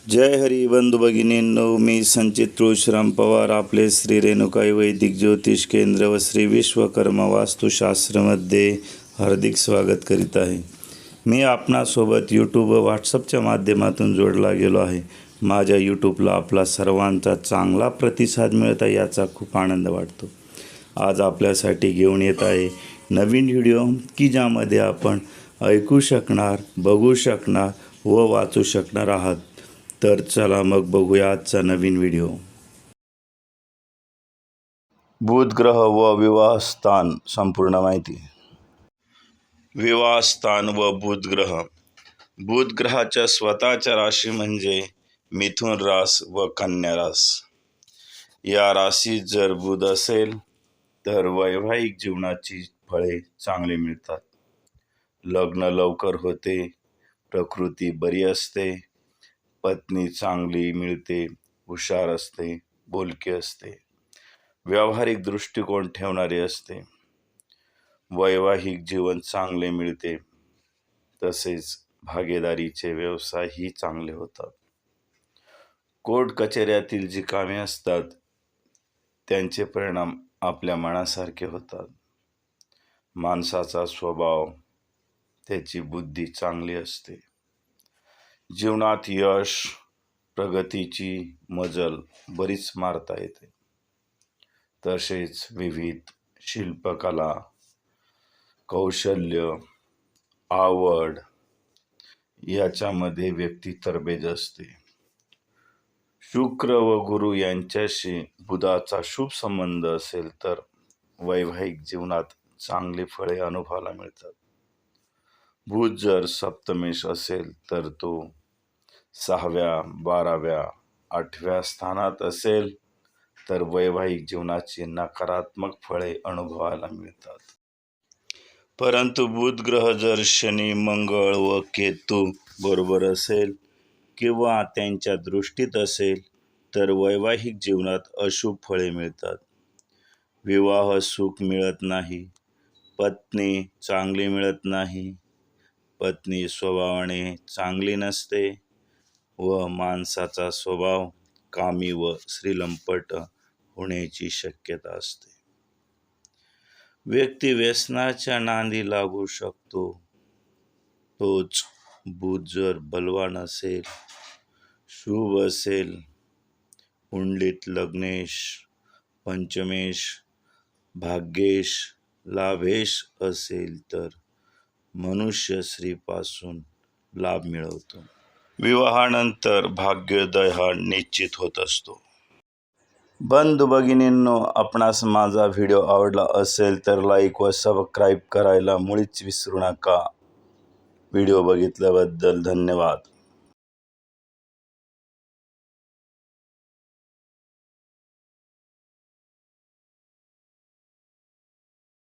जय हरी बंधू भगिनींनो, मी संचित तुळशीराम पवार आपले श्री रेणुकाई वैदिक ज्योतिष केंद्र व श्री विश्वकर्मा वास्तुशास्त्रमध्ये हार्दिक स्वागत करीत आहे. मी आपणासोबत यूट्यूब व व्हॉट्सअपच्या माध्यमातून जोडला गेलो आहे. माझ्या यूट्यूबला आपला सर्वांचा चांगला प्रतिसाद मिळत आहे याचा खूप आनंद वाटतो. आज आपल्यासाठी घेऊन येत आहे नवीन व्हिडिओ की ज्यामध्ये आपण ऐकू शकणार, बघू शकणार व वाचू शकणार आहात. तर चला मग बघूया आजचा नवीन व्हिडिओ. बुध ग्रह व विवाह स्थान संपूर्ण माहिती. विवाह स्थान व बुध ग्रह. बुध ग्रहाच्या स्वतःच्या राशी म्हणजे मिथुन रास व कन्या रास. या राशीत जर बुध असेल तर वैवाहिक जीवनाची फळे चांगली मिळतात. लग्न लवकर होते, प्रकृती बरी असते, पत्नी चांगली मिळते, हुशार असते, बोलकी असते, व्यावहारिक दृष्टिकोन ठेवणारी असते, वैवाहिक जीवन चांगले मिळते, तसेच भागीदारीचे व्यवसायही चांगले होतात. कोर्ट कचेऱ्यातील जी कामे असतात त्यांचे परिणाम आपल्या मनासारखे होतात. माणसाचा स्वभाव, त्याची बुद्धी चांगली असते. जीवनात यश, प्रगतीची मजल बरीच मारता येते. तसेच विविध शिल्पकला, कौशल्य, आवड याच्यामध्ये व्यक्ती तरबेज असते. शुक्र व गुरु यांच्याशी बुधाचा शुभ संबंध असेल तर वैवाहिक जीवनात चांगली फळे अनुभवायला मिळतात. बुध जर सप्तमेश असेल तर तो 6व्या, 12व्या, 8व्या स्थानात असेल तर वैवाहिक जीवनाची नकारात्मक फळे अनुभवायला मिळतात. परंतु बुध ग्रह जर शनी, मंगळ व केतू बरोबर असेल किंवा त्यांच्या दृष्टीत असेल तर वैवाहिक जीवनात अशुभ फळे मिळतात. विवाह सुख मिळत नाही, पत्नी चांगली मिळत नाही, पत्नी स्वभावाने चांगली नसते व माणसाचा स्वभाव कामी व श्रीलंपट होण्याची शक्यता असते. व्यक्ती व्यसनाच्या नांदी लागू शकतो. तोच बुध जर बलवान असेल, शुभ असेल, कुंडलीत लग्नेश, पंचमेश, भाग्येश, लाभेश असेल तर मनुष्य स्त्रीपासून लाभ मिळवतो. विवाहानंतर भाग्योदय हा निश्चित होत असतो. बंधू भगिनींनो, आपणास माझा व्हिडिओ आवडला असेल तर लाईक व सबस्क्राईब करायला मुळीच विसरू नका. व्हिडिओ बघितल्याबद्दल धन्यवाद.